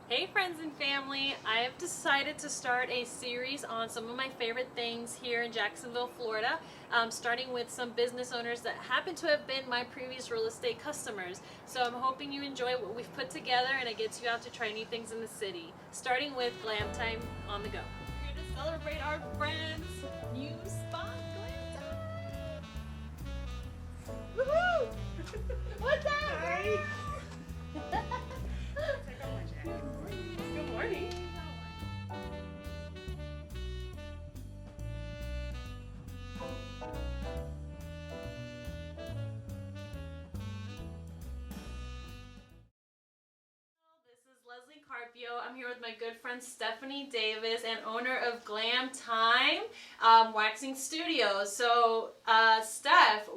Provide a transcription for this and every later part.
Hey friends and family, I have decided to start a series on some of my favorite things here in Jacksonville, Florida, starting with some business owners that happen to have been my previous real estate customers. So I'm hoping you enjoy what we've put together and it gets you out to try new things in the city, starting with GlamTyme on the go. We're here to celebrate our friends' new spot, GlamTyme. Woohoo! What's up? Hi. Good morning. This is Leslie Carpio. I'm here with my good friend Stephanie Davis and owner of GlamTyme Waxing Studios. So, Steph,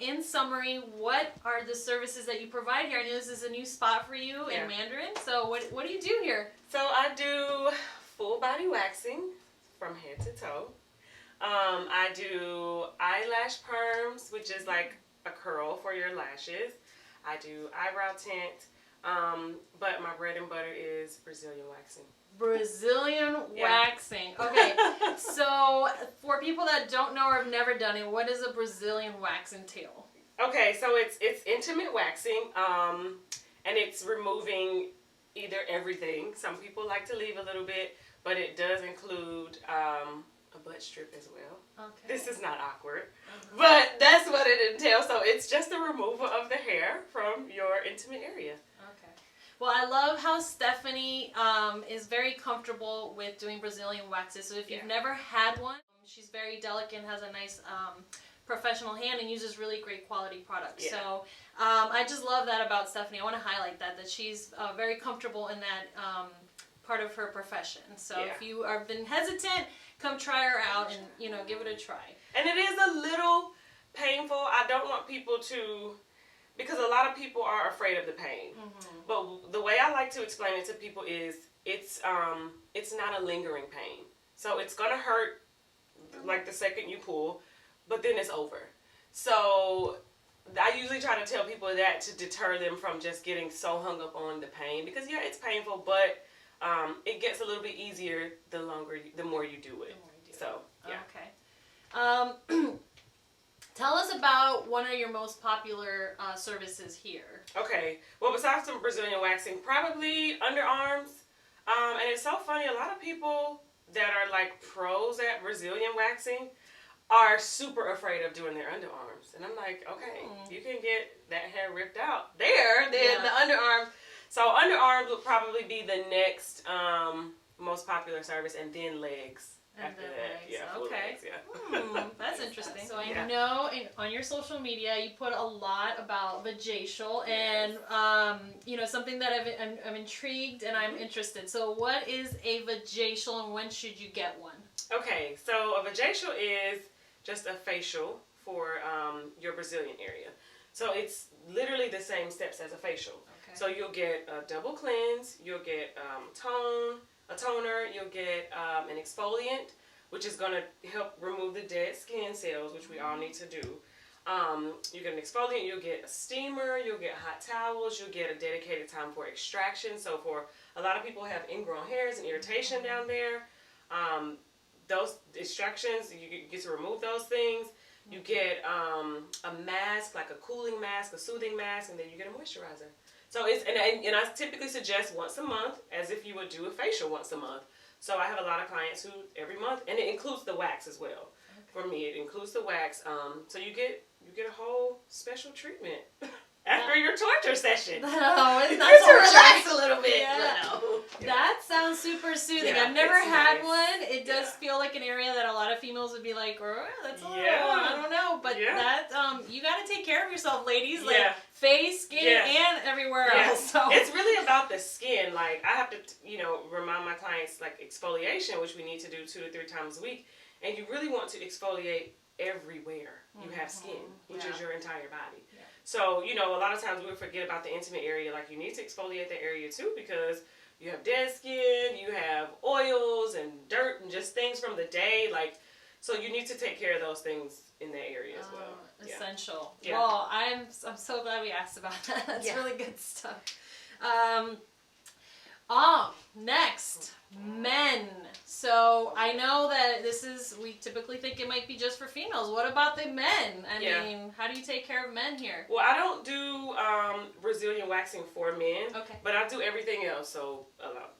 in summary, what are the services that you provide here? I know this is a new spot for you in Mandarin. So, what do you do here? So I do full body waxing from head to toe. I do eyelash perms, which is like a curl for your lashes. I do eyebrow tint. But my bread and butter is Brazilian waxing. Brazilian waxing. Okay, so for people that don't know or have never done it, what does a Brazilian wax entail? Okay, so it's intimate waxing, and it's removing either everything. Some people like to leave a little bit, but it does include a butt strip as well. Okay. This is not awkward, but that's what it entails. So it's just the removal of the hair from your intimate area. Okay. Well, I love how Stephanie is very comfortable with doing Brazilian waxes. So if you've never had one, she's very delicate and has a nice professional hand and uses really great quality products. Yeah. So I just love that about Stephanie. I want to highlight that she's very comfortable in that part of her profession. So if you have been hesitant, come try her out and give it a try. And it is a little painful. I don't want people to, because a lot of people are afraid of the pain. But the way I like to explain it to people is it's not a lingering pain. So it's gonna hurt like the second you pull, but then it's over. So I usually try to tell people that to deter them from just getting so hung up on the pain, because it's painful, but it gets a little bit easier the more you do it. So Okay. Tell us about one of your most popular services here. Okay. Well, besides some Brazilian waxing, probably underarms. And it's so funny, a lot of people that are like pros at Brazilian waxing are super afraid of doing their underarms. And I'm like, okay, you can get that hair ripped out there, then the underarms. So underarms would probably be the next most popular service, and then legs. After that, okay. Legs, That's interesting. So I know on your social media you put a lot about vaginal, and something that I'm intrigued and I'm interested. So what is a vaginal and when should you get one? Okay, so a vaginal is just a facial for your Brazilian area. So it's literally the same steps as a facial. Okay. So you'll get a double cleanse, you'll get a toner, you'll get an exfoliant, which is going to help remove the dead skin cells, which we all need to do. You get an exfoliant, you'll get a steamer, you'll get hot towels, you'll get a dedicated time for extraction. So for a lot of people who have ingrown hairs and irritation down there, those extractions, you get to remove those things. You get a mask, like a cooling mask, a soothing mask, and then you get a moisturizer. So and I typically suggest once a month, as if you would do a facial once a month. So I have a lot of clients who every month, and it includes the wax as well. Okay. For me, it includes the wax. So you get a whole special treatment after your torture session. No, it's not to relax a little bit. That sounds super soothing. I've never had one. It does feel like an area that a lot of females would be like, oh, that's a little, I don't know. But that, you got to take care of yourself, ladies. Like face, skin, and everywhere else. So it's really about the skin. Like I have to, remind my clients, like exfoliation, which we need to do 2 to 3 times a week. And you really want to exfoliate everywhere you have skin, which is your entire body. So, a lot of times we forget about the intimate area. Like, you need to exfoliate that area too, because you have dead skin, you have oils and dirt and just things from the day. Like, so you need to take care of those things in that area as well. Essential. Well, I'm so glad we asked about that. That's really good stuff. Next, men. So I know that we typically think it might be just for females. What about the men? I mean, how do you take care of men here? Well, I don't do Brazilian waxing for men. Okay. But I do everything else. So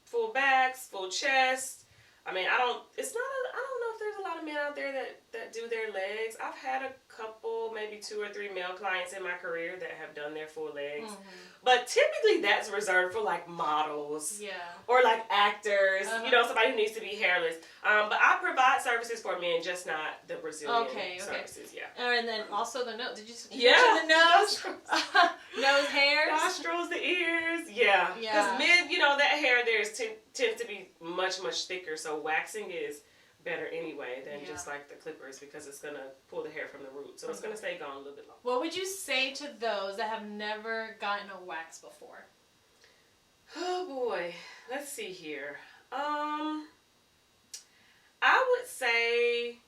full backs, full chest. I mean, I don't know if there's a lot of men out there that do their legs. I've had a couple, maybe 2 or 3 male clients in my career that have done their full legs. But typically that's reserved for like models. Yeah. Or like actors, somebody who needs to be hairless. But I provide services for men, just not the Brazilian services. Yeah. And then also the nose. Did you mention the nose? Nose hairs? Nostrils, the ears. Yeah. Because men, that hair there tends to be much, much thicker. So waxing is better anyway than just like the clippers, because it's going to pull the hair from the root. So it's going to stay gone a little bit longer. What would you say to those that have never gotten a wax before? Oh boy, let's see here. I would say,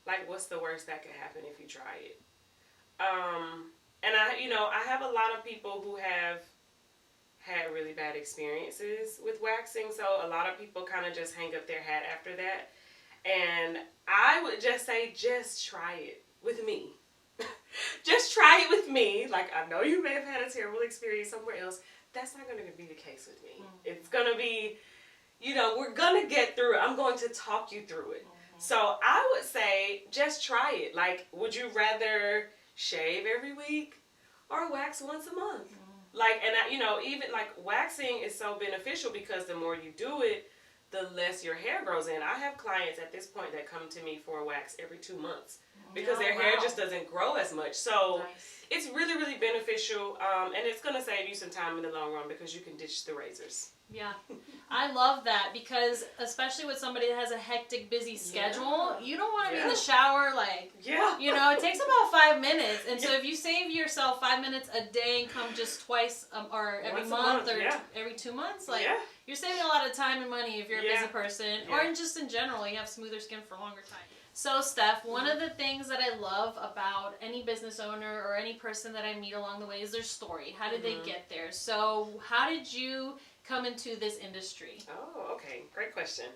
like, what's the worst that could happen if you try it? And I have a lot of people who have had really bad experiences with waxing, so a lot of people kind of just hang up their hat after that. And I would just say, just try it with me. Just try it with me. Like, I know you may have had a terrible experience somewhere else. That's not going to be the case with me. It's going to be, we're going to get through it. I'm going to talk you through it. So I would say, just try it. Like, would you rather shave every week or wax once a month? Like, and even like waxing is so beneficial because the more you do it, the less your hair grows in. I have clients at this point that come to me for a wax every 2 months because their hair just doesn't grow as much. So it's really, really beneficial, and it's going to save you some time in the long run because you can ditch the razors. Yeah, I love that because especially with somebody that has a hectic, busy schedule, you don't want to be in the shower like, it takes about 5 minutes. And so if you save yourself 5 minutes a day and come just twice or every month or every 2 months, like you're saving a lot of time and money if you're a busy person or just in general, you have smoother skin for a longer time. So Steph, one of the things that I love about any business owner or any person that I meet along the way is their story. How did they get there? So how did you come into this industry? Oh, okay. Great question.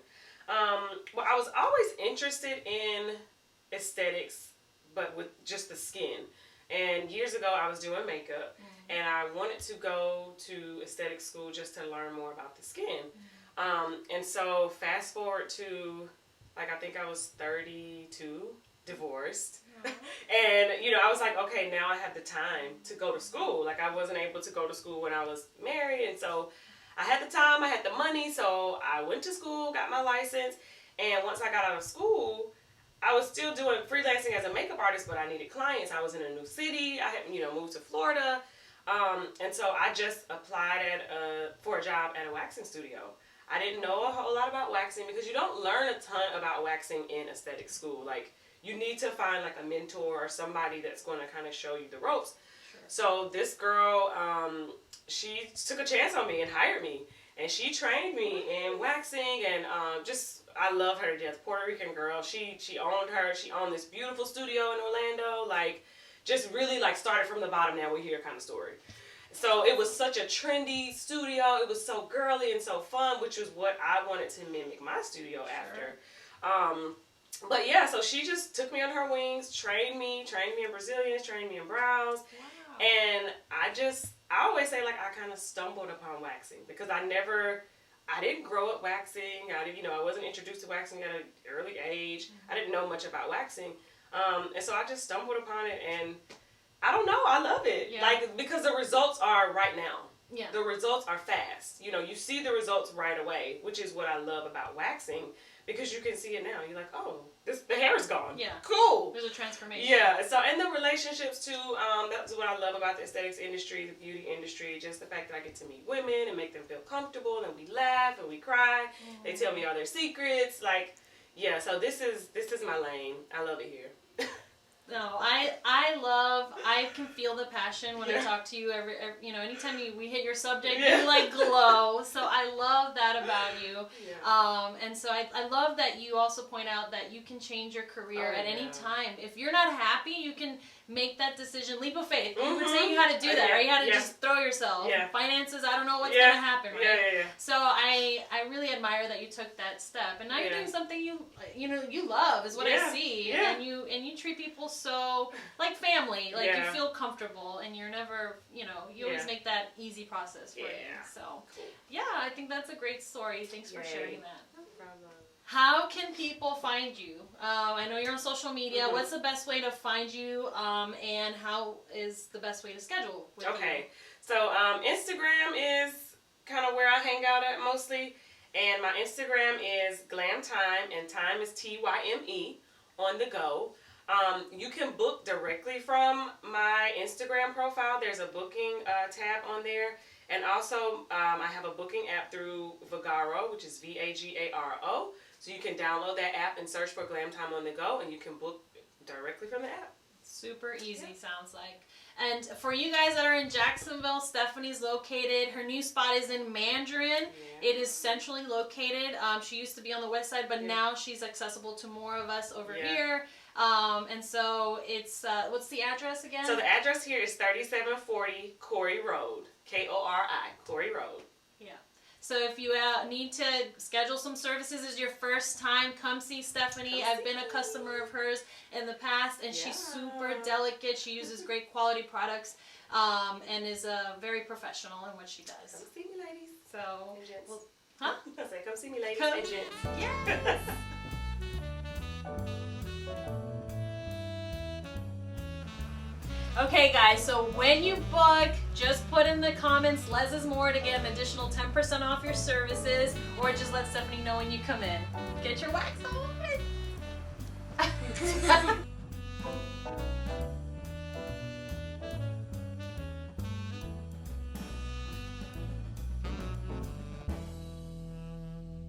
Well, I was always interested in aesthetics, but with just the skin. And years ago, I was doing makeup, and I wanted to go to aesthetic school just to learn more about the skin. And so fast forward to, like, I think I was 32, divorced. And, I was like, okay, now I have the time to go to school. Like, I wasn't able to go to school when I was married, and so I had the time, I had the money, so I went to school, got my license, and once I got out of school, I was still doing freelancing as a makeup artist, but I needed clients. I was in a new city. I had, moved to Florida, and so I just applied for a job at a waxing studio. I didn't know a whole lot about waxing because you don't learn a ton about waxing in aesthetic school. Like, you need to find like a mentor or somebody that's going to kind of show you the ropes. So this girl, she took a chance on me and hired me, and she trained me in waxing, and I love her to death. Puerto Rican girl. She owned this beautiful studio in Orlando. Like, just really like started from the bottom. Now we're here kind of story. So it was such a trendy studio. It was so girly and so fun, which was what I wanted to mimic my studio after. But yeah, so she just took me on her wings, trained me in Brazilians, trained me in brows. Wow. And I always say, like, I kind of stumbled upon waxing because I didn't grow up waxing. I wasn't introduced to waxing at an early age. I didn't know much about waxing. And so I just stumbled upon it, and I don't know, I love it. Yeah. Like, because the results are right now. Yeah. The results are fast. You see the results right away, which is what I love about waxing, because you can see it now. You're like, oh, the hair is gone. Yeah. Cool. There's a transformation. Yeah. So, and the relationships too, that's what I love about the aesthetics industry, the beauty industry, just the fact that I get to meet women and make them feel comfortable, and we laugh and we cry. They tell me all their secrets. Like, yeah, so this is my lane. I love it here. No, I can feel the passion when I talk to you anytime we hit your subject, you like glow. So I love that about you. And so I love that you also point out that you can change your career at any time. If you're not happy, you can make that decision, leap of faith. You were saying you had to do that, right? You had to just throw yourself. Finances, I don't know what's going to happen, right? So I really admire that you took that step, and now you're doing something you love, is what I see. And you treat people so like family, like you feel comfortable, and you're never, you always make that easy process for you. So I think that's a great story. Thanks for sharing that. No problem. How can people find you? I know you're on social media. What's the best way to find you, and how is the best way to schedule with you? So Instagram is kind of where I hang out at mostly, and my Instagram is GlamTyme, and time is TYME on the go. You can book directly from my Instagram profile. There's a booking tab on there. And also, I have a booking app through Vagaro, which is VAGARO. So you can download that app and search for GlamTyme on the go, and you can book directly from the app. Super easy, sounds like. And for you guys that are in Jacksonville, Stephanie's located. Her new spot is in Mandarin. It is centrally located. She used to be on the west side, but now she's accessible to more of us over here. And so it's, what's the address again? So the address here is 3740 Corey Road. Kori, Corey Road. Yeah. So if you need to schedule some services, is your first time, come see Stephanie. I've been a customer of hers in the past, and she's super delicate. She uses great quality products, and is very professional in what she does. Come see me, ladies. So, and gents. Huh? I say, come see me, ladies and gents. Yes. Okay guys, so when you book, just put in the comments "less is more" to get an additional 10% off your services, or just let Stephanie know when you come in. Get your wax on!